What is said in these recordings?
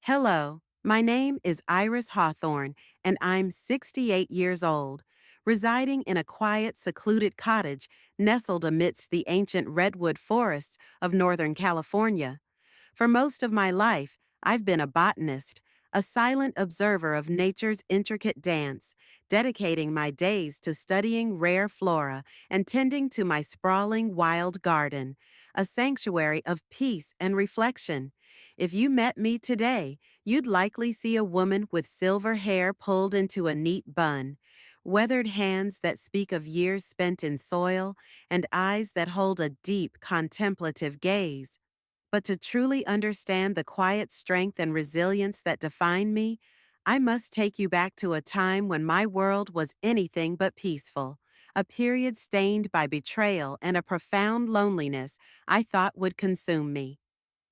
Hello, my name is Iris Hawthorne, and I'm 68 years old, residing in a quiet, secluded cottage nestled amidst the ancient redwood forests of Northern California. For most of my life, I've been a botanist, a silent observer of nature's intricate dance, dedicating my days to studying rare flora and tending to my sprawling wild garden, a sanctuary of peace and reflection. If you met me today, you'd likely see a woman with silver hair pulled into a neat bun, weathered hands that speak of years spent in soil, and eyes that hold a deep, contemplative gaze. But to truly understand the quiet strength and resilience that define me, I must take you back to a time when my world was anything but peaceful, a period stained by betrayal and a profound loneliness I thought would consume me.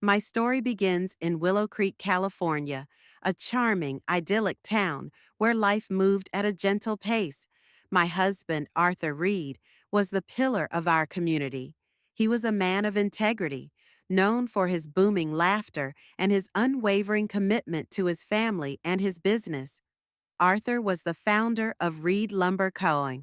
My story begins in Willow Creek, California, a charming, idyllic town where life moved at a gentle pace. My husband, Arthur Reed, was the pillar of our community. He was a man of integrity, known for his booming laughter and his unwavering commitment to his family and his business. Arthur was the founder of Reed Lumber Co.,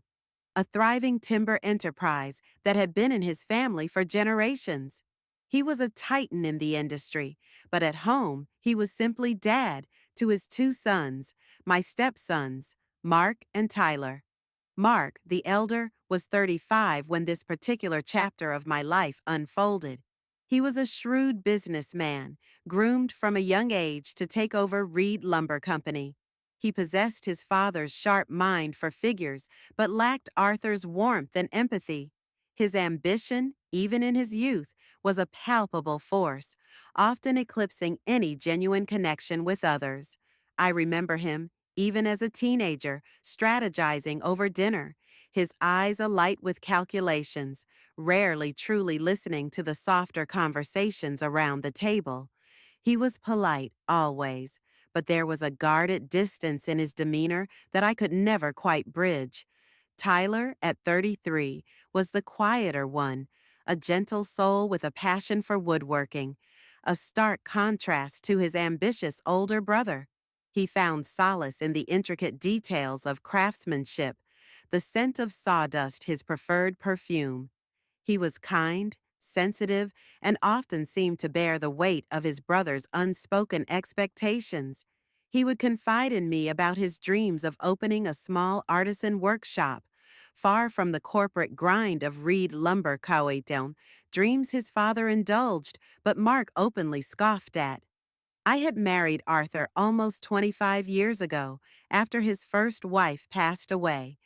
a thriving timber enterprise that had been in his family for generations. He was a titan in the industry, but at home, he was simply dad to his two sons, my stepsons, Mark and Tyler. Mark, the elder, was 35 when this particular chapter of my life unfolded. He was a shrewd businessman, groomed from a young age to take over Reed Lumber Company. He possessed his father's sharp mind for figures, but lacked Arthur's warmth and empathy. His ambition, even in his youth, was a palpable force, often eclipsing any genuine connection with others. I remember him, even as a teenager, strategizing over dinner, his eyes alight with calculations, rarely truly listening to the softer conversations around the table. He was polite, always, but there was a guarded distance in his demeanor that I could never quite bridge. Tyler, at 33, was the quieter one, a gentle soul with a passion for woodworking, a stark contrast to his ambitious older brother. He found solace in the intricate details of craftsmanship, the scent of sawdust his preferred perfume. He was kind, sensitive, and often seemed to bear the weight of his brother's unspoken expectations. He would confide in me about his dreams of opening a small artisan workshop, far from the corporate grind of Reed Lumber Coeton, dreams his father indulged, but Mark openly scoffed at. I had married Arthur almost 25 years ago, after his first wife passed away.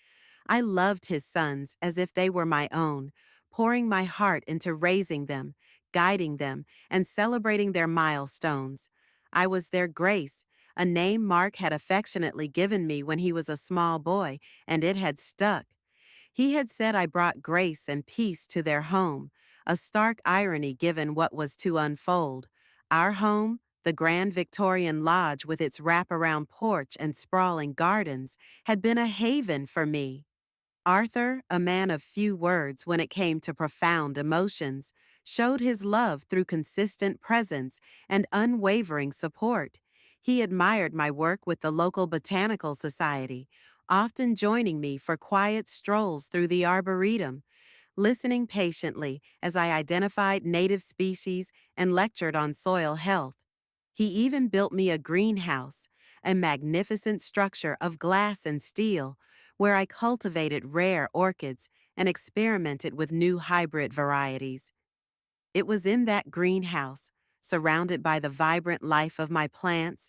I loved his sons as if they were my own, pouring my heart into raising them, guiding them, and celebrating their milestones. I was their grace, a name Mark had affectionately given me when he was a small boy, and it had stuck. He had said I brought grace and peace to their home, a stark irony given what was to unfold. Our home, the grand Victorian lodge with its wraparound porch and sprawling gardens, had been a haven for me. Arthur, a man of few words when it came to profound emotions, showed his love through consistent presence and unwavering support. He admired my work with the local botanical society, often joining me for quiet strolls through the arboretum, listening patiently as I identified native species and lectured on soil health. He even built me a greenhouse, a magnificent structure of glass and steel, where I cultivated rare orchids and experimented with new hybrid varieties. It was in that greenhouse, surrounded by the vibrant life of my plants,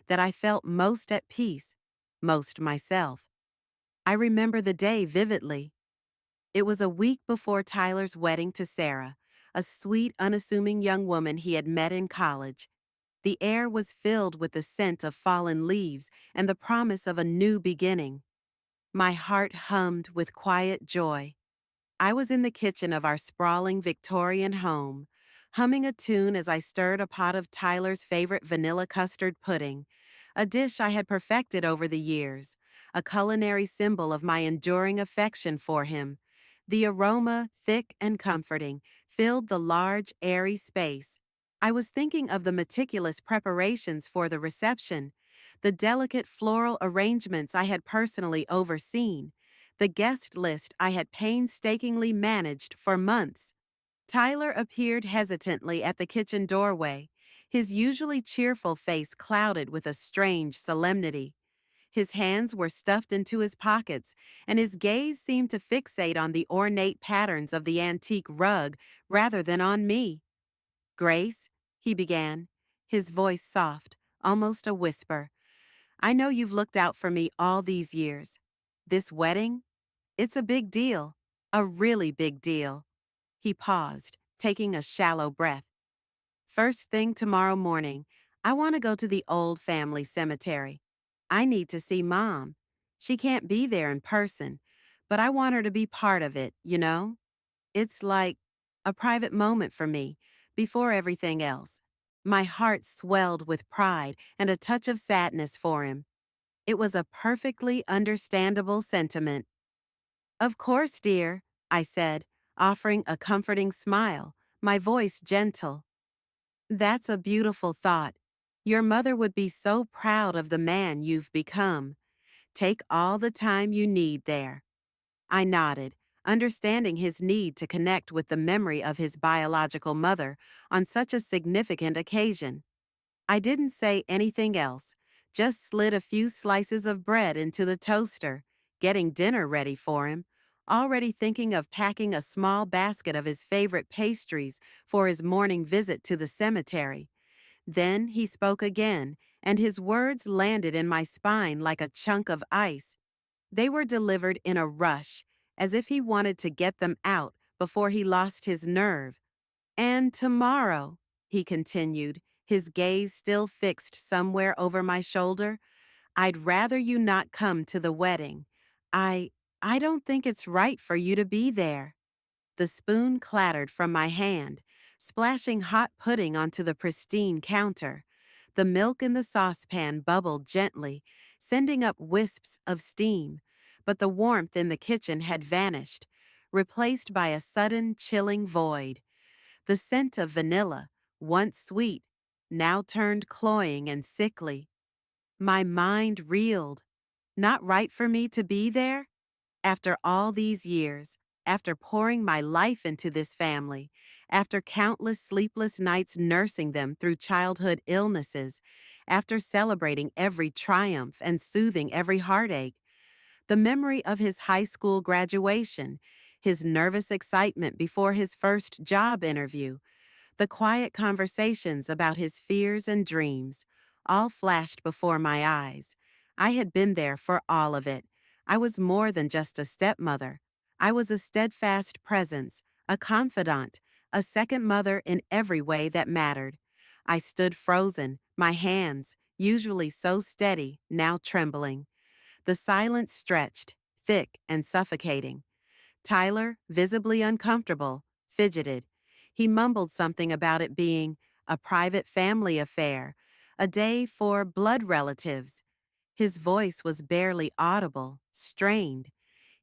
that I felt most at peace, most myself. I remember the day vividly. It was a week before Tyler's wedding to Sarah, a sweet, unassuming young woman he had met in college. The air was filled with the scent of fallen leaves and the promise of a new beginning. My heart hummed with quiet joy. I was in the kitchen of our sprawling Victorian home, humming a tune as I stirred a pot of Tyler's favorite vanilla custard pudding, a dish I had perfected over the years, a culinary symbol of my enduring affection for him. The aroma, thick and comforting, filled the large, airy space. I was thinking of the meticulous preparations for the reception, the delicate floral arrangements I had personally overseen, the guest list I had painstakingly managed for months. Tyler appeared hesitantly at the kitchen doorway, his usually cheerful face clouded with a strange solemnity. His hands were stuffed into his pockets, and his gaze seemed to fixate on the ornate patterns of the antique rug rather than on me. "Grace," he began, his voice soft, almost a whisper, "I know you've looked out for me all these years. This wedding? It's a big deal. A really big deal." He paused, taking a shallow breath. "First thing tomorrow morning, I want to go to the old family cemetery. I need to see Mom. She can't be there in person, but I want her to be part of it, you know? It's like a private moment for me, before everything else." My heart swelled with pride and a touch of sadness for him. It was a perfectly understandable sentiment. "Of course, dear," I said, offering a comforting smile, my voice gentle. "That's a beautiful thought. Your mother would be so proud of the man you've become. Take all the time you need there." I nodded, understanding his need to connect with the memory of his biological mother on such a significant occasion. I didn't say anything else, just slid a few slices of bread into the toaster, getting dinner ready for him, already thinking of packing a small basket of his favorite pastries for his morning visit to the cemetery. Then he spoke again, and his words landed in my spine like a chunk of ice. They were delivered in a rush, as if he wanted to get them out before he lost his nerve. "And tomorrow," he continued, his gaze still fixed somewhere over my shoulder, "I'd rather you not come to the wedding. I, I don't think it's right for you to be there." The spoon clattered from my hand, splashing hot pudding onto the pristine counter. The milk in the saucepan bubbled gently, sending up wisps of steam, but the warmth in the kitchen had vanished, replaced by a sudden chilling void. The scent of vanilla, once sweet, now turned cloying and sickly. My mind reeled. Not right for me to be there? After all these years, after pouring my life into this family, after countless sleepless nights nursing them through childhood illnesses, after celebrating every triumph and soothing every heartache, the memory of his high school graduation, his nervous excitement before his first job interview, the quiet conversations about his fears and dreams, all flashed before my eyes. I had been there for all of it. I was more than just a stepmother. I was a steadfast presence, a confidant, a second mother in every way that mattered. I stood frozen, my hands, usually so steady, now trembling. The silence stretched, thick and suffocating. Tyler, visibly uncomfortable, fidgeted. He mumbled something about it being a private family affair, a day for blood relatives. His voice was barely audible, strained.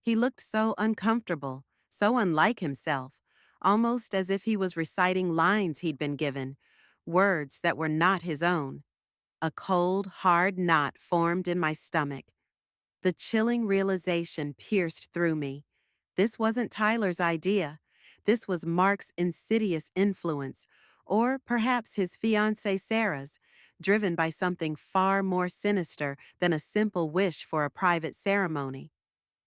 He looked so uncomfortable, so unlike himself, almost as if he was reciting lines he'd been given, words that were not his own. A cold, hard knot formed in my stomach. The chilling realization pierced through me. This wasn't Tyler's idea. This was Mark's insidious influence, or perhaps his fiancée Sarah's, driven by something far more sinister than a simple wish for a private ceremony.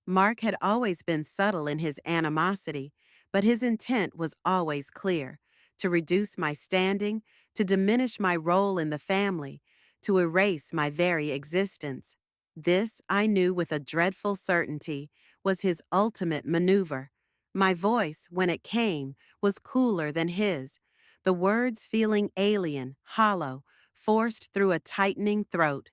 Mark had always been subtle in his animosity, but his intent was always clear: to reduce my standing, to diminish my role in the family, to erase my very existence. This, I knew with a dreadful certainty, was his ultimate maneuver. My voice, when it came, was cooler than his, the words feeling alien, hollow, forced through a tightening throat.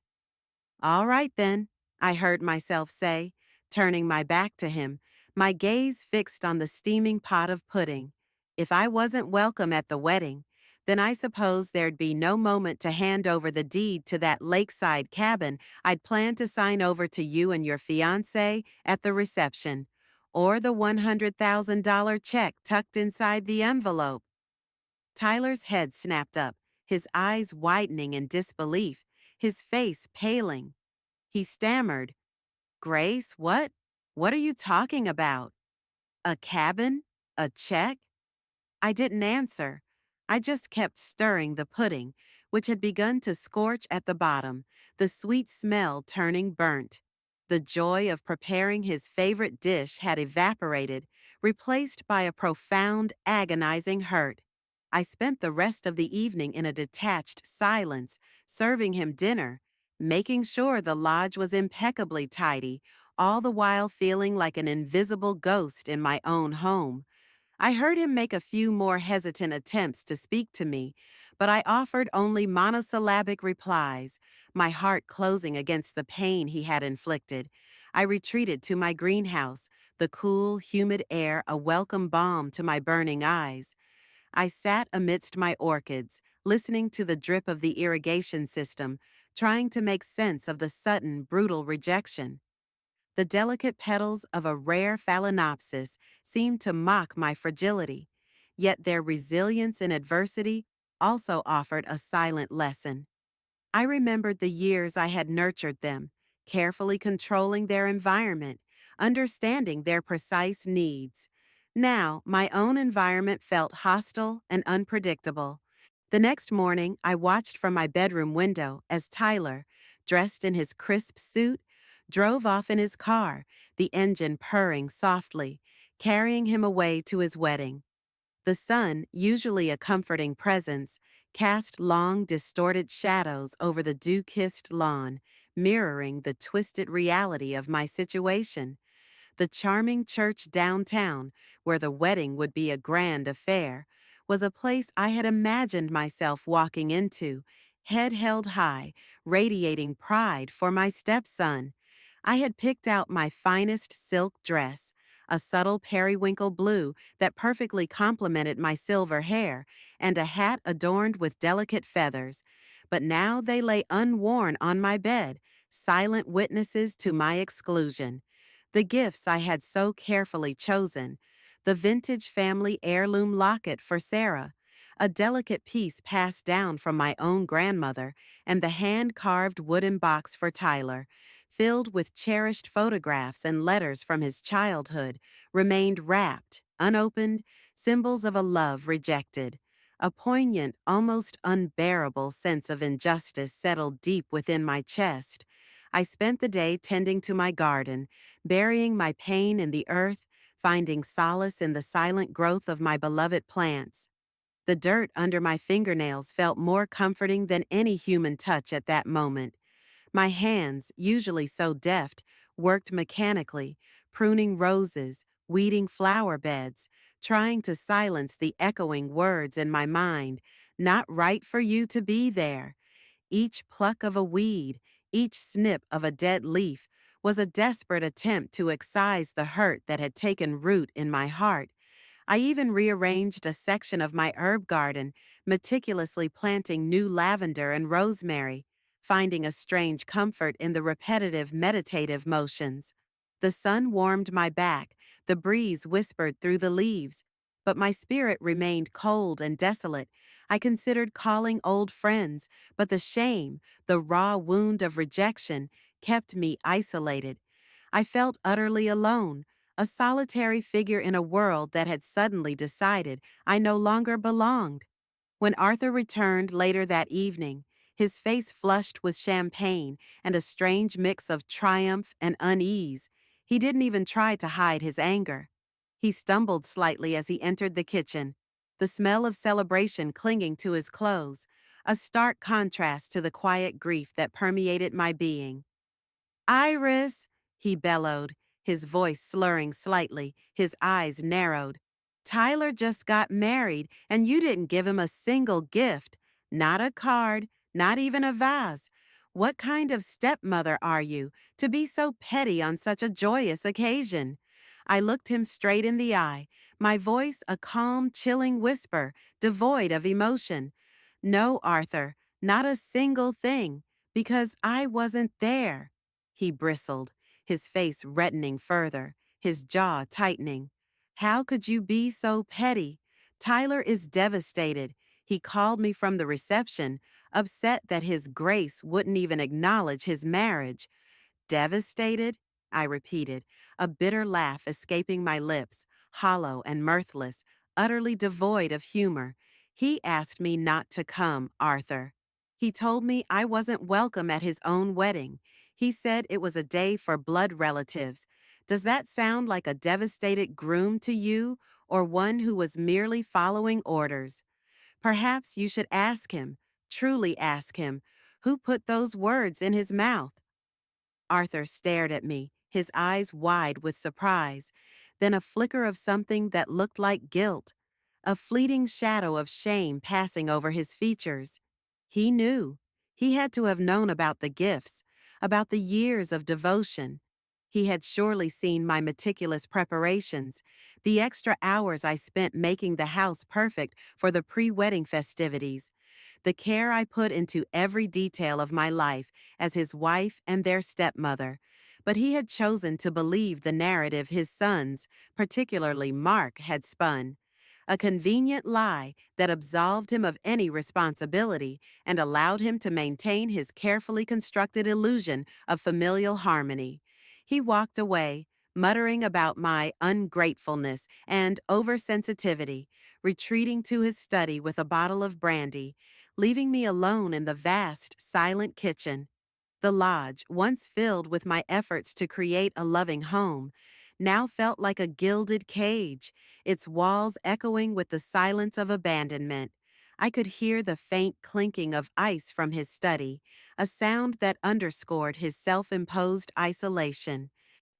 "All right then," I heard myself say, turning my back to him, my gaze fixed on the steaming pot of pudding. If I wasn't welcome at the wedding, then I suppose there'd be no moment to hand over the deed to that lakeside cabin I'd planned to sign over to you and your fiancé at the reception, or the $100,000 check tucked inside the envelope. Tyler's head snapped up, his eyes widening in disbelief, his face paling. He stammered, Grace, what? What are you talking about? A cabin? A check? I didn't answer. I just kept stirring the pudding, which had begun to scorch at the bottom, the sweet smell turning burnt. The joy of preparing his favorite dish had evaporated, replaced by a profound, agonizing hurt. I spent the rest of the evening in a detached silence, serving him dinner, making sure the lodge was impeccably tidy, all the while feeling like an invisible ghost in my own home. I heard him make a few more hesitant attempts to speak to me, but I offered only monosyllabic replies, my heart closing against the pain he had inflicted. I retreated to my greenhouse, the cool, humid air a welcome balm to my burning eyes. I sat amidst my orchids, listening to the drip of the irrigation system, trying to make sense of the sudden, brutal rejection. The delicate petals of a rare phalaenopsis seemed to mock my fragility, yet their resilience in adversity also offered a silent lesson. I remembered the years I had nurtured them, carefully controlling their environment, understanding their precise needs. Now, my own environment felt hostile and unpredictable. The next morning, I watched from my bedroom window as Tyler, dressed in his crisp suit, drove off in his car, the engine purring softly, carrying him away to his wedding. The sun, usually a comforting presence, cast long, distorted shadows over the dew-kissed lawn, mirroring the twisted reality of my situation. The charming church downtown, where the wedding would be a grand affair, was a place I had imagined myself walking into, head held high, radiating pride for my stepson. I had picked out my finest silk dress, a subtle periwinkle blue that perfectly complemented my silver hair, and a hat adorned with delicate feathers. But now they lay unworn on my bed, silent witnesses to my exclusion. The gifts I had so carefully chosen, the vintage family heirloom locket for Sarah, a delicate piece passed down from my own grandmother, and the hand-carved wooden box for Tyler, filled with cherished photographs and letters from his childhood, remained wrapped, unopened, symbols of a love rejected. A poignant, almost unbearable sense of injustice settled deep within my chest. I spent the day tending to my garden, burying my pain in the earth, finding solace in the silent growth of my beloved plants. The dirt under my fingernails felt more comforting than any human touch at that moment. My hands, usually so deft, worked mechanically, pruning roses, weeding flower beds, trying to silence the echoing words in my mind, not right for you to be there. Each pluck of a weed, each snip of a dead leaf, was a desperate attempt to excise the hurt that had taken root in my heart. I even rearranged a section of my herb garden, meticulously planting new lavender and rosemary, finding a strange comfort in the repetitive meditative motions. The sun warmed my back, the breeze whispered through the leaves, but my spirit remained cold and desolate. I considered calling old friends, but the shame, the raw wound of rejection, kept me isolated. I felt utterly alone, a solitary figure in a world that had suddenly decided I no longer belonged. When Arthur returned later that evening, his face flushed with champagne and a strange mix of triumph and unease, he didn't even try to hide his anger. He stumbled slightly as he entered the kitchen, the smell of celebration clinging to his clothes, a stark contrast to the quiet grief that permeated my being. Iris, he bellowed, his voice slurring slightly, his eyes narrowed. Tyler just got married, and you didn't give him a single gift. Not a card, not even a vase. What kind of stepmother are you to be so petty on such a joyous occasion? I looked him straight in the eye, my voice a calm, chilling whisper, devoid of emotion. No, Arthur, not a single thing, because I wasn't there. He bristled, his face reddening further, his jaw tightening. How could you be so petty? Tyler is devastated. He called me from the reception, upset that his grace wouldn't even acknowledge his marriage. Devastated? I repeated, a bitter laugh escaping my lips, hollow and mirthless, utterly devoid of humor. He asked me not to come, Arthur. He told me I wasn't welcome at his own wedding. He said it was a day for blood relatives. Does that sound like a devastated groom to you, or one who was merely following orders? Perhaps you should ask him, truly ask him, who put those words in his mouth. Arthur stared at me, his eyes wide with surprise, then a flicker of something that looked like guilt, a fleeting shadow of shame passing over his features. He knew. He had to have known about the gifts, about the years of devotion. He had surely seen my meticulous preparations, the extra hours I spent making the house perfect for the pre-wedding festivities, the care I put into every detail of my life as his wife and their stepmother. But he had chosen to believe the narrative his sons, particularly Mark, had spun. A convenient lie that absolved him of any responsibility and allowed him to maintain his carefully constructed illusion of familial harmony. He walked away, muttering about my ungratefulness and oversensitivity, retreating to his study with a bottle of brandy, leaving me alone in the vast, silent kitchen. The lodge, once filled with my efforts to create a loving home, now felt like a gilded cage, its walls echoing with the silence of abandonment. I could hear the faint clinking of ice from his study, a sound that underscored his self-imposed isolation.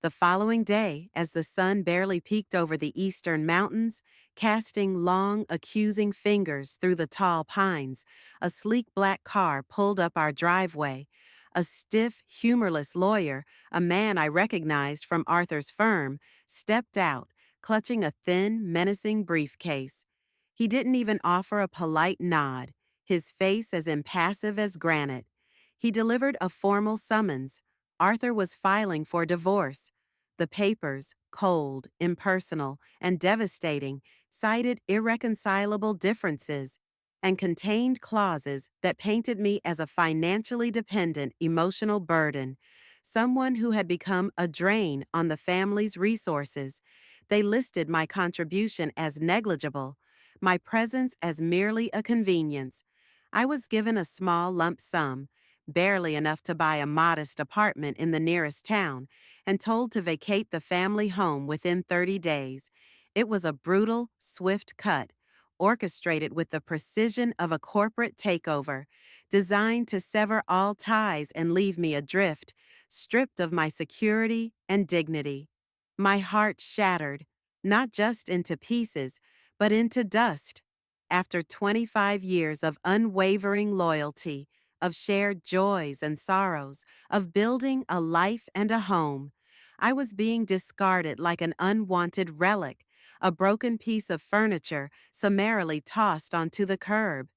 The following day, as the sun barely peeked over the eastern mountains, casting long, accusing fingers through the tall pines, a sleek black car pulled up our driveway. A stiff, humorless lawyer, a man I recognized from Arthur's firm, stepped out, clutching a thin, menacing briefcase. He didn't even offer a polite nod, his face as impassive as granite. He delivered a formal summons. Arthur was filing for divorce. The papers, cold, impersonal, and devastating, cited irreconcilable differences and contained clauses that painted me as a financially dependent emotional burden, someone who had become a drain on the family's resources. They listed my contribution as negligible, my presence as merely a convenience. I was given a small lump sum, barely enough to buy a modest apartment in the nearest town, and told to vacate the family home within 30 days. It was a brutal, swift cut, orchestrated with the precision of a corporate takeover, designed to sever all ties and leave me adrift, stripped of my security and dignity. My heart shattered, not just into pieces, but into dust. After 25 years of unwavering loyalty, of shared joys and sorrows, of building a life and a home, I was being discarded like an unwanted relic, a broken piece of furniture summarily tossed onto the curb.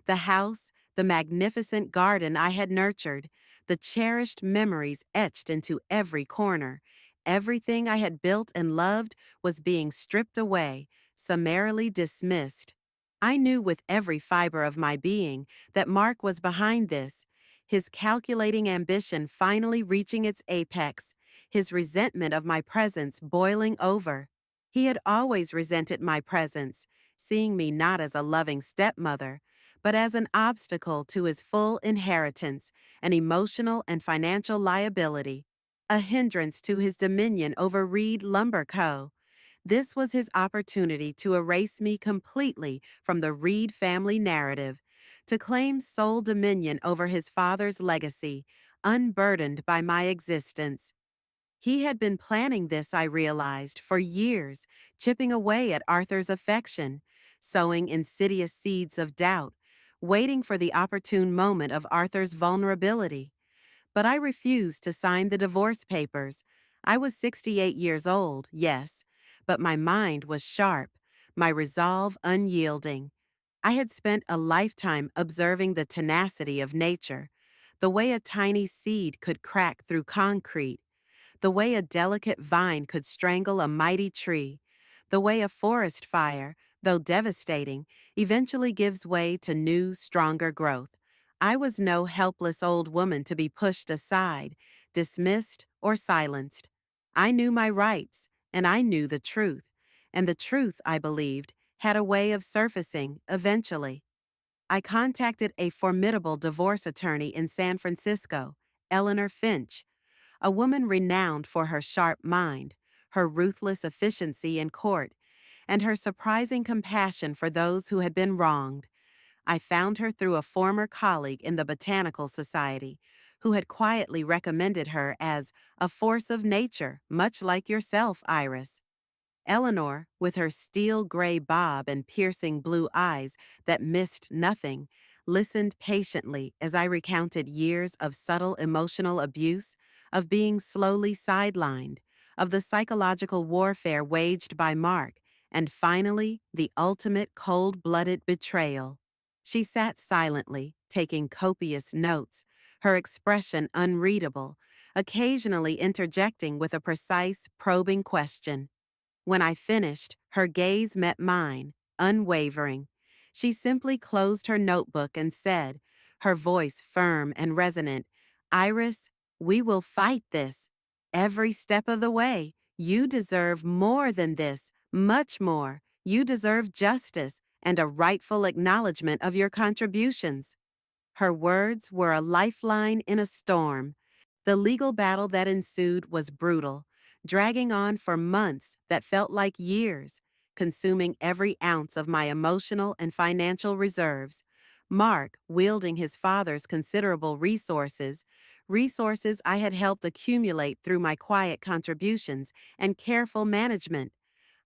The house, the magnificent garden I had nurtured, the cherished memories etched into every corner, everything I had built and loved was being stripped away, summarily dismissed. I knew with every fiber of my being that Mark was behind this, his calculating ambition finally reaching its apex, his resentment of my presence boiling over. He had always resented my presence, seeing me not as a loving stepmother, but as an obstacle to his full inheritance, an emotional and financial liability, a hindrance to his dominion over Reed Lumber Co. This was his opportunity to erase me completely from the Reed family narrative, to claim sole dominion over his father's legacy, unburdened by my existence. He had been planning this, I realized, for years, chipping away at Arthur's affection, sowing insidious seeds of doubt, waiting for the opportune moment of Arthur's vulnerability. But I refused to sign the divorce papers. I was 68 years old, yes, but my mind was sharp, my resolve unyielding. I had spent a lifetime observing the tenacity of nature, the way a tiny seed could crack through concrete, the way a delicate vine could strangle a mighty tree, the way a forest fire, though devastating, eventually gives way to new, stronger growth. I was no helpless old woman to be pushed aside, dismissed, or silenced. I knew my rights, and I knew the truth. And the truth, I believed, had a way of surfacing eventually. I contacted a formidable divorce attorney in San Francisco, Eleanor Finch, a woman renowned for her sharp mind, her ruthless efficiency in court, and her surprising compassion for those who had been wronged. I found her through a former colleague in the Botanical Society, who had quietly recommended her as a force of nature, much like yourself, Iris. Eleanor, with her steel gray bob and piercing blue eyes that missed nothing, listened patiently as I recounted years of subtle emotional abuse, of being slowly sidelined, of the psychological warfare waged by Mark, and finally, the ultimate cold-blooded betrayal. She sat silently, taking copious notes, her expression unreadable, occasionally interjecting with a precise, probing question. When I finished, her gaze met mine, unwavering. She simply closed her notebook and said, her voice firm and resonant, "Iris, we will fight this. Every step of the way. You deserve more than this, much more. You deserve justice and a rightful acknowledgement of your contributions." Her words were a lifeline in a storm. The legal battle that ensued was brutal, dragging on for months that felt like years, consuming every ounce of my emotional and financial reserves. Mark, wielding his father's considerable resources I had helped accumulate through my quiet contributions and careful management,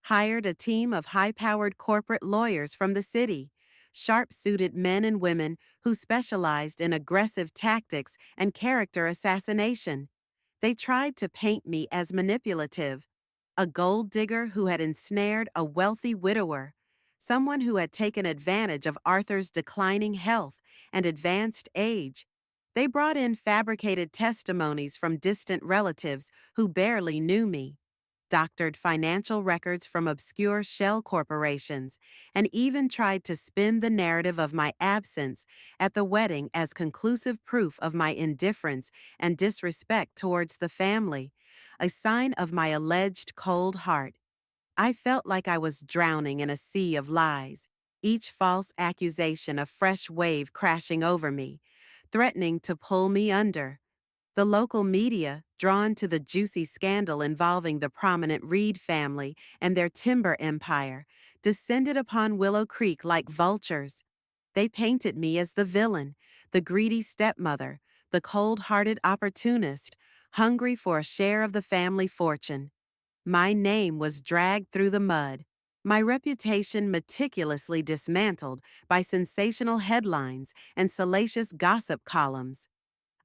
hired a team of high-powered corporate lawyers from the city, sharp-suited men and women who specialized in aggressive tactics and character assassination. They tried to paint me as manipulative, a gold digger who had ensnared a wealthy widower, someone who had taken advantage of Arthur's declining health and advanced age. They brought in fabricated testimonies from distant relatives who barely knew me, doctored financial records from obscure shell corporations, and even tried to spin the narrative of my absence at the wedding as conclusive proof of my indifference and disrespect towards the family, a sign of my alleged cold heart. I felt like I was drowning in a sea of lies, each false accusation a fresh wave crashing over me, threatening to pull me under. The local media, drawn to the juicy scandal involving the prominent Reed family and their timber empire, descended upon Willow Creek like vultures. They painted me as the villain, the greedy stepmother, the cold-hearted opportunist, hungry for a share of the family fortune. My name was dragged through the mud, my reputation meticulously dismantled by sensational headlines and salacious gossip columns.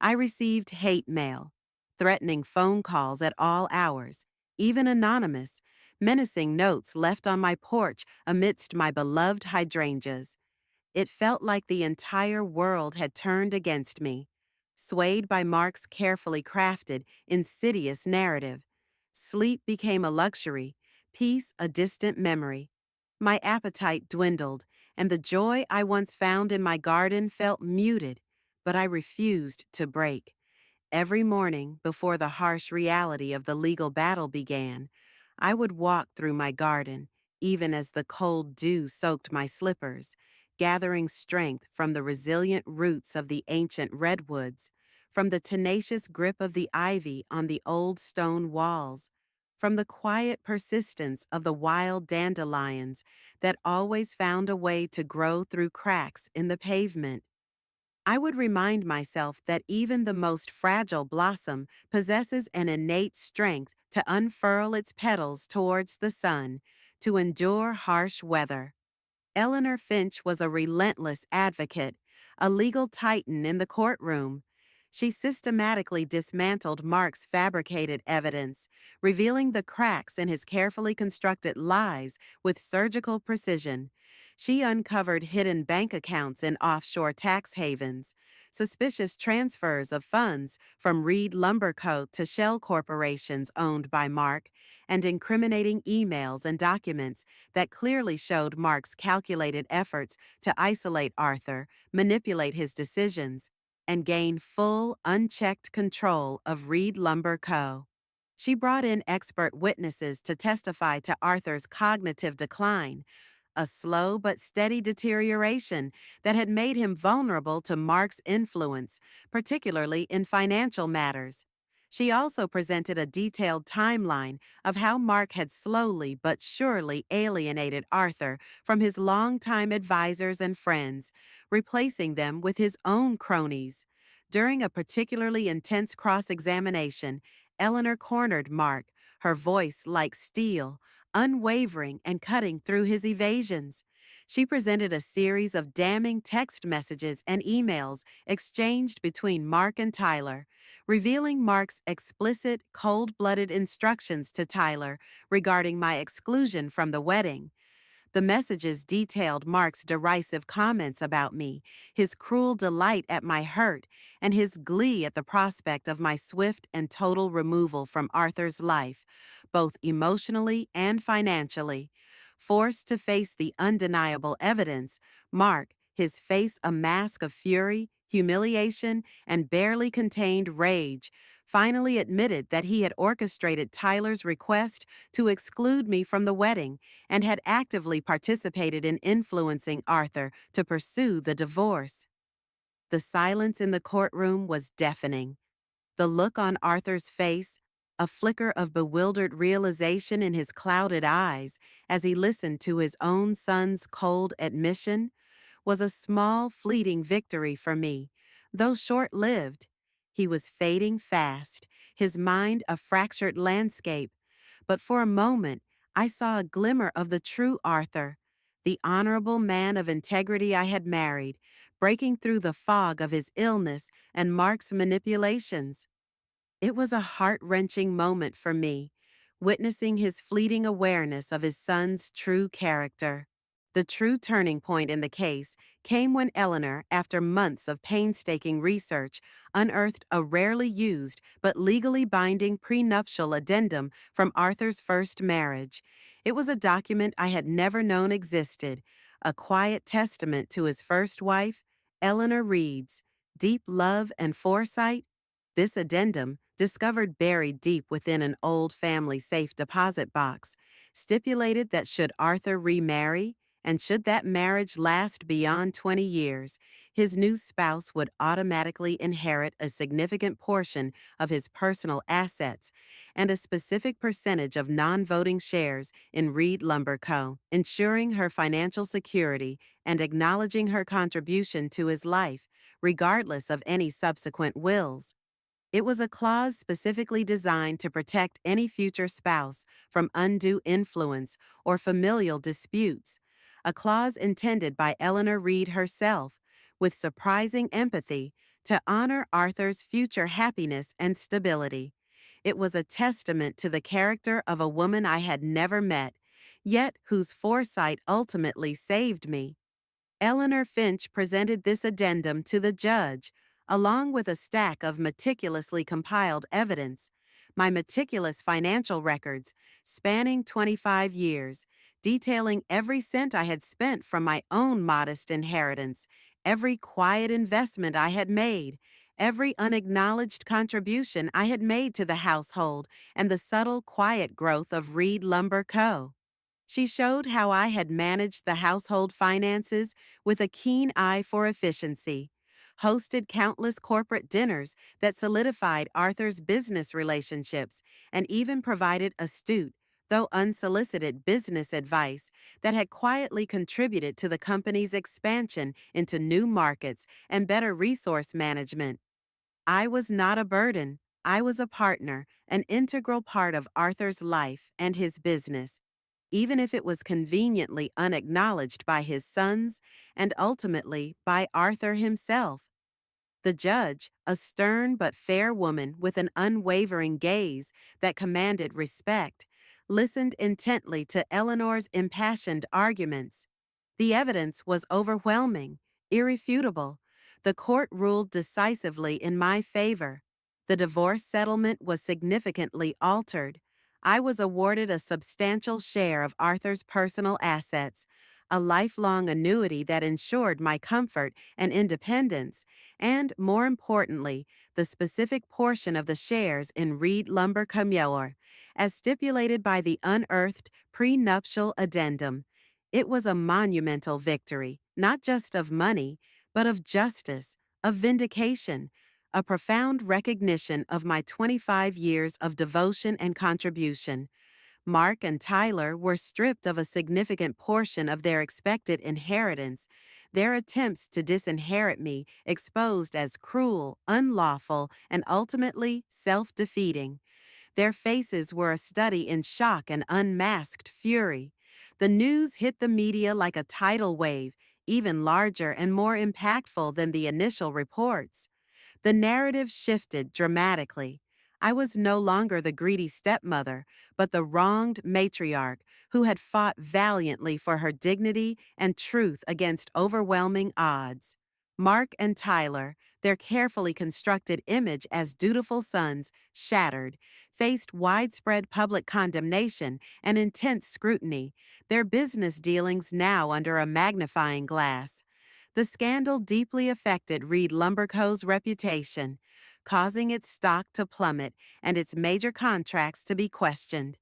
I received hate mail, threatening phone calls at all hours, even anonymous, menacing notes left on my porch amidst my beloved hydrangeas. It felt like the entire world had turned against me, swayed by Mark's carefully crafted, insidious narrative. Sleep became a luxury, peace a distant memory. My appetite dwindled, and the joy I once found in my garden felt muted, but I refused to break. Every morning, before the harsh reality of the legal battle began, I would walk through my garden, even as the cold dew soaked my slippers, gathering strength from the resilient roots of the ancient redwoods, from the tenacious grip of the ivy on the old stone walls, from the quiet persistence of the wild dandelions that always found a way to grow through cracks in the pavement. I would remind myself that even the most fragile blossom possesses an innate strength to unfurl its petals towards the sun, to endure harsh weather. Eleanor Finch was a relentless advocate, a legal titan in the courtroom. She systematically dismantled Mark's fabricated evidence, revealing the cracks in his carefully constructed lies with surgical precision. She uncovered hidden bank accounts in offshore tax havens, suspicious transfers of funds from Reed Lumber Co. to shell corporations owned by Mark, and incriminating emails and documents that clearly showed Mark's calculated efforts to isolate Arthur, manipulate his decisions, and gain full, unchecked control of Reed Lumber Co. She brought in expert witnesses to testify to Arthur's cognitive decline, a slow but steady deterioration that had made him vulnerable to Mark's influence, particularly in financial matters. She also presented a detailed timeline of how Mark had slowly but surely alienated Arthur from his longtime advisors and friends, replacing them with his own cronies. During a particularly intense cross-examination, Eleanor cornered Mark, her voice like steel, unwavering and cutting through his evasions. She presented a series of damning text messages and emails exchanged between Mark and Tyler, revealing Mark's explicit, cold-blooded instructions to Tyler regarding my exclusion from the wedding. The messages detailed Mark's derisive comments about me, his cruel delight at my hurt, and his glee at the prospect of my swift and total removal from Arthur's life, both emotionally and financially. Forced to face the undeniable evidence, Mark, his face a mask of fury, humiliation, and barely contained rage, finally admitted that he had orchestrated Tyler's request to exclude me from the wedding and had actively participated in influencing Arthur to pursue the divorce. The silence in the courtroom was deafening. The look on Arthur's face, a flicker of bewildered realization in his clouded eyes as he listened to his own son's cold admission, was a small, fleeting victory for me, though short-lived. He was fading fast, his mind a fractured landscape, but for a moment I saw a glimmer of the true Arthur, the honorable man of integrity I had married, breaking through the fog of his illness and Mark's manipulations. It was a heart-wrenching moment for me, witnessing his fleeting awareness of his son's true character. The true turning point in the case came when Eleanor, after months of painstaking research, unearthed a rarely used but legally binding prenuptial addendum from Arthur's first marriage. It was a document I had never known existed, a quiet testament to his first wife, Eleanor Reed's deep love and foresight. This addendum, discovered buried deep within an old family safe deposit box, stipulated that should Arthur remarry, and should that marriage last beyond 20 years, his new spouse would automatically inherit a significant portion of his personal assets and a specific percentage of non-voting shares in Reed Lumber Co., ensuring her financial security and acknowledging her contribution to his life, regardless of any subsequent wills. It was a clause specifically designed to protect any future spouse from undue influence or familial disputes, a clause intended by Eleanor Reed herself, with surprising empathy, to honor Arthur's future happiness and stability. It was a testament to the character of a woman I had never met, yet whose foresight ultimately saved me. Eleanor Finch presented this addendum to the judge, along with a stack of meticulously compiled evidence, my meticulous financial records, spanning 25 years, detailing every cent I had spent from my own modest inheritance, every quiet investment I had made, every unacknowledged contribution I had made to the household, and the subtle, quiet growth of Reed Lumber Co. She showed how I had managed the household finances with a keen eye for efficiency, hosted countless corporate dinners that solidified Arthur's business relationships, and even provided astute, though unsolicited business advice that had quietly contributed to the company's expansion into new markets and better resource management. I was not a burden. I was a partner, an integral part of Arthur's life and his business, even if it was conveniently unacknowledged by his sons and ultimately by Arthur himself. The judge, a stern but fair woman with an unwavering gaze that commanded respect, listened intently to Eleanor's impassioned arguments. The evidence was overwhelming, irrefutable. The court ruled decisively in my favor. The divorce settlement was significantly altered. I was awarded a substantial share of Arthur's personal assets, a lifelong annuity that ensured my comfort and independence, and, more importantly, the specific portion of the shares in Reed Lumber Commuer, as stipulated by the unearthed prenuptial addendum. It was a monumental victory, not just of money, but of justice, of vindication, a profound recognition of my 25 years of devotion and contribution. Mark and Tyler were stripped of a significant portion of their expected inheritance, their attempts to disinherit me exposed as cruel, unlawful, and ultimately self-defeating. Their faces were a study in shock and unmasked fury. The news hit the media like a tidal wave, even larger and more impactful than the initial reports. The narrative shifted dramatically. I was no longer the greedy stepmother, but the wronged matriarch who had fought valiantly for her dignity and truth against overwhelming odds. Mark and Tyler, their carefully constructed image as dutiful sons, shattered, faced widespread public condemnation and intense scrutiny, their business dealings now under a magnifying glass. The scandal deeply affected Reed Lumber Co.'s reputation, causing its stock to plummet and its major contracts to be questioned.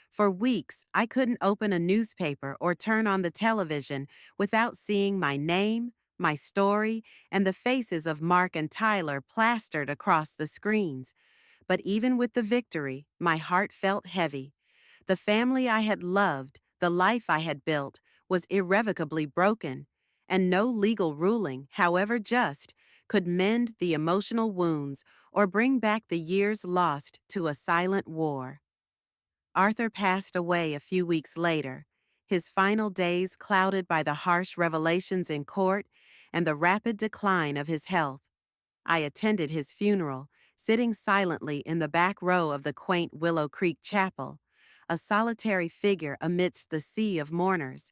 For weeks, I couldn't open a newspaper or turn on the television without seeing my name, my story, and the faces of Mark and Tyler plastered across the screens. But even with the victory, my heart felt heavy. The family I had loved, the life I had built, was irrevocably broken, and no legal ruling, however just, could mend the emotional wounds or bring back the years lost to a silent war. Arthur passed away a few weeks later, his final days clouded by the harsh revelations in court and the rapid decline of his health. I attended his funeral, sitting silently in the back row of the quaint Willow Creek Chapel, a solitary figure amidst the sea of mourners.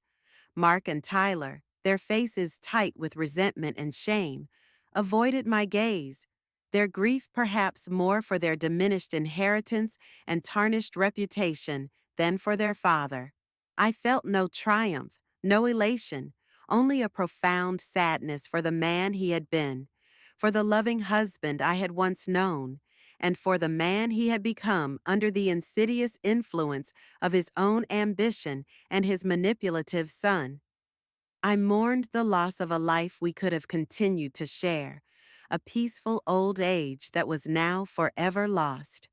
Mark and Tyler, their faces tight with resentment and shame, avoided my gaze, their grief perhaps more for their diminished inheritance and tarnished reputation than for their father. I felt no triumph, no elation, only a profound sadness for the man he had been, for the loving husband I had once known, and for the man he had become under the insidious influence of his own ambition and his manipulative son. I mourned the loss of a life we could have continued to share, a peaceful old age that was now forever lost.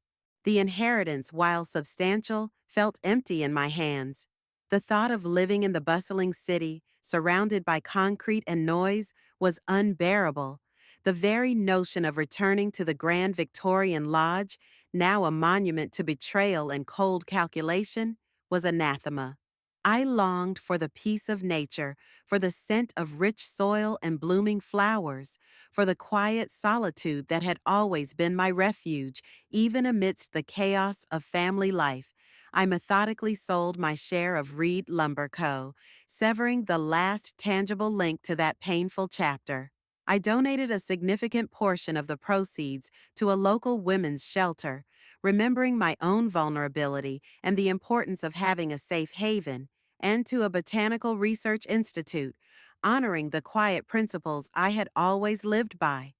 The inheritance, while substantial, felt empty in my hands. The thought of living in the bustling city, surrounded by concrete and noise, was unbearable. The very notion of returning to the grand Victorian lodge, now a monument to betrayal and cold calculation, was anathema. I longed for the peace of nature, for the scent of rich soil and blooming flowers, for the quiet solitude that had always been my refuge, even amidst the chaos of family life. I methodically sold my share of Reed Lumber Co., severing the last tangible link to that painful chapter. I donated a significant portion of the proceeds to a local women's shelter, remembering my own vulnerability and the importance of having a safe haven, and to a botanical research institute, honoring the quiet principles I had always lived by: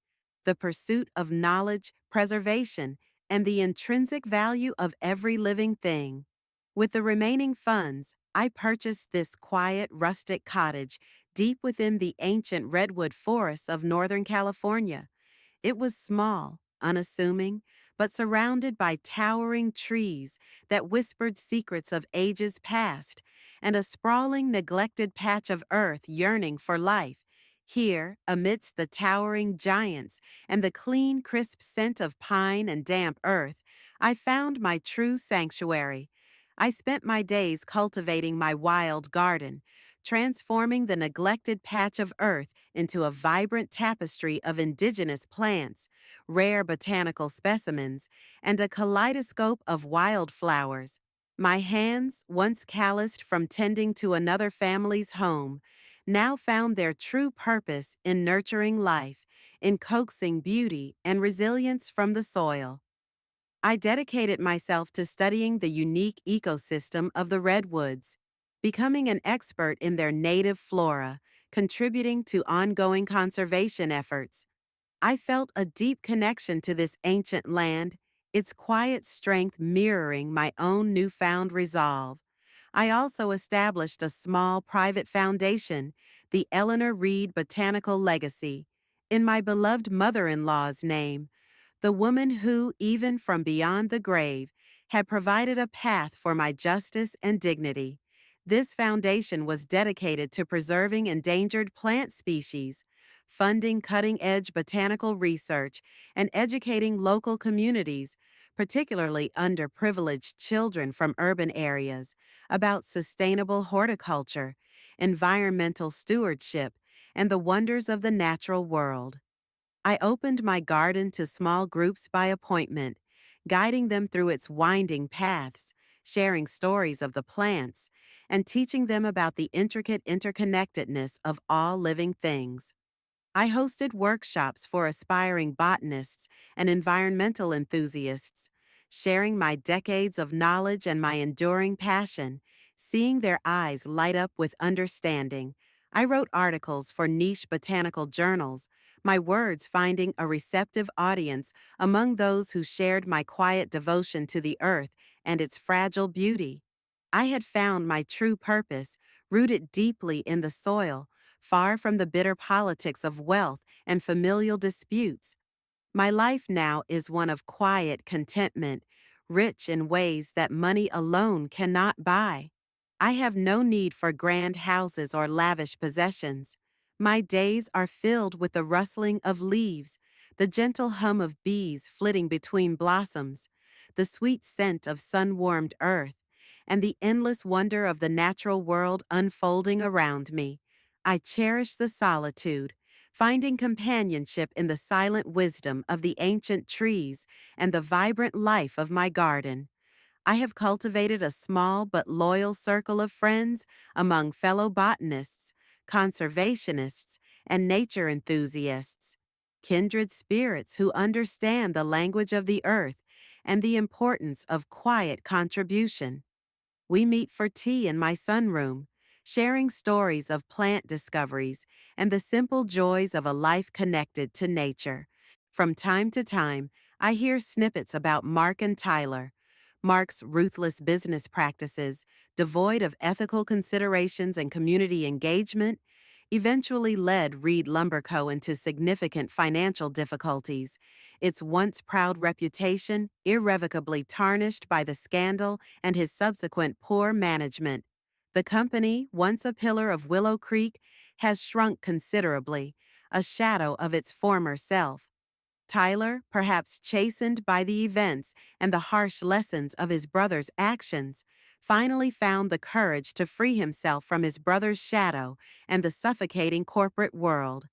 the pursuit of knowledge, preservation, and the intrinsic value of every living thing. With the remaining funds, I purchased this quiet, rustic cottage deep within the ancient redwood forests of Northern California. It was small, unassuming, but surrounded by towering trees that whispered secrets of ages past, and a sprawling, neglected patch of earth yearning for life. Here, amidst the towering giants and the clean, crisp scent of pine and damp earth, I found my true sanctuary. I spent my days cultivating my wild garden, transforming the neglected patch of earth into a vibrant tapestry of indigenous plants, rare botanical specimens, and a kaleidoscope of wildflowers. My hands, once calloused from tending to another family's home, now found their true purpose in nurturing life, in coaxing beauty and resilience from the soil. I dedicated myself to studying the unique ecosystem of the redwoods, becoming an expert in their native flora, contributing to ongoing conservation efforts. I felt a deep connection to this ancient land, its quiet strength mirroring my own newfound resolve. I also established a small private foundation, the Eleanor Reed Botanical Legacy, in my beloved mother in law's name, the woman who, even from beyond the grave, had provided a path for my justice and dignity. This foundation was dedicated to preserving endangered plant species, funding cutting edge botanical research, and educating local communities, particularly underprivileged children from urban areas, about sustainable horticulture, environmental stewardship, and the wonders of the natural world. I opened my garden to small groups by appointment, guiding them through its winding paths, sharing stories of the plants, and teaching them about the intricate interconnectedness of all living things. I hosted workshops for aspiring botanists and environmental enthusiasts, sharing my decades of knowledge and my enduring passion, seeing their eyes light up with understanding. I wrote articles for niche botanical journals, my words finding a receptive audience among those who shared my quiet devotion to the earth and its fragile beauty. I had found my true purpose, rooted deeply in the soil, far from the bitter politics of wealth and familial disputes. My life now is one of quiet contentment, rich in ways that money alone cannot buy. I have no need for grand houses or lavish possessions. My days are filled with the rustling of leaves, the gentle hum of bees flitting between blossoms, the sweet scent of sun-warmed earth, and the endless wonder of the natural world unfolding around me. I cherish the solitude, finding companionship in the silent wisdom of the ancient trees and the vibrant life of my garden. I have cultivated a small but loyal circle of friends among fellow botanists, conservationists, and nature enthusiasts, kindred spirits who understand the language of the earth and the importance of quiet contribution. We meet for tea in my sunroom, sharing stories of plant discoveries and the simple joys of a life connected to nature. From time to time, I hear snippets about Mark and Tyler. Mark's ruthless business practices, devoid of ethical considerations and community engagement, eventually led Reed Lumber Co. into significant financial difficulties, its once proud reputation irrevocably tarnished by the scandal and his subsequent poor management. The company, once a pillar of Willow Creek, has shrunk considerably, a shadow of its former self. Tyler, perhaps chastened by the events and the harsh lessons of his brother's actions, finally found the courage to free himself from his brother's shadow and the suffocating corporate world.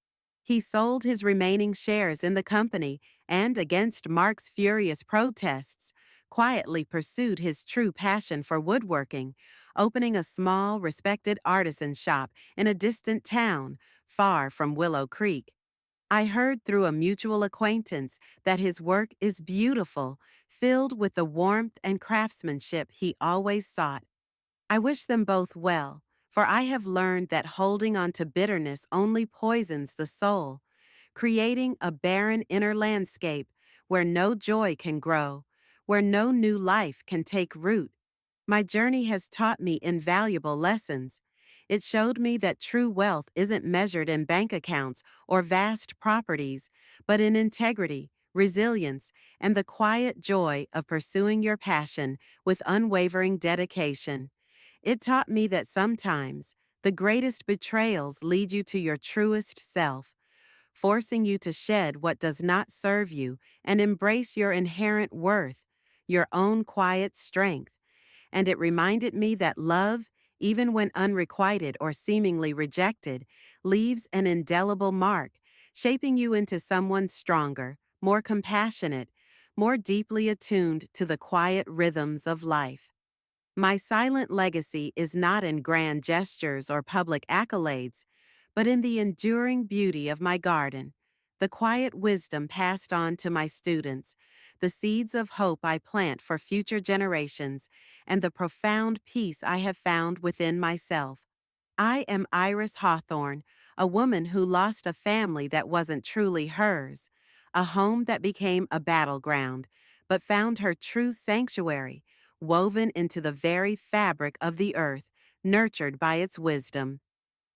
He sold his remaining shares in the company and, against Mark's furious protests, quietly pursued his true passion for woodworking, opening a small, respected artisan shop in a distant town, far from Willow Creek. I heard through a mutual acquaintance that his work is beautiful, filled with the warmth and craftsmanship he always sought. I wish them both well, for I have learned that holding on to bitterness only poisons the soul, creating a barren inner landscape where no joy can grow, where no new life can take root. My journey has taught me invaluable lessons. It showed me that true wealth isn't measured in bank accounts or vast properties, but in integrity, resilience, and the quiet joy of pursuing your passion with unwavering dedication. It taught me that sometimes the greatest betrayals lead you to your truest self, forcing you to shed what does not serve you and embrace your inherent worth, your own quiet strength. And it reminded me that love, even when unrequited or seemingly rejected, leaves an indelible mark, shaping you into someone stronger, more compassionate, more deeply attuned to the quiet rhythms of life. My silent legacy is not in grand gestures or public accolades, but in the enduring beauty of my garden, the quiet wisdom passed on to my students, the seeds of hope I plant for future generations, and the profound peace I have found within myself. I am Iris Hawthorne, a woman who lost a family that wasn't truly hers, a home that became a battleground, but found her true sanctuary, woven into the very fabric of the earth, nurtured by its wisdom.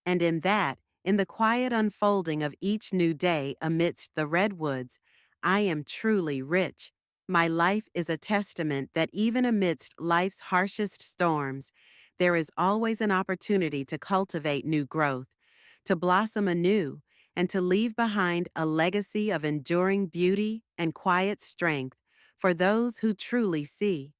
And in the quiet unfolding of each new day amidst the redwoods, I am truly rich. My life is a testament that even amidst life's harshest storms, there is always an opportunity to cultivate new growth, to blossom anew, and to leave behind a legacy of enduring beauty and quiet strength for those who truly see.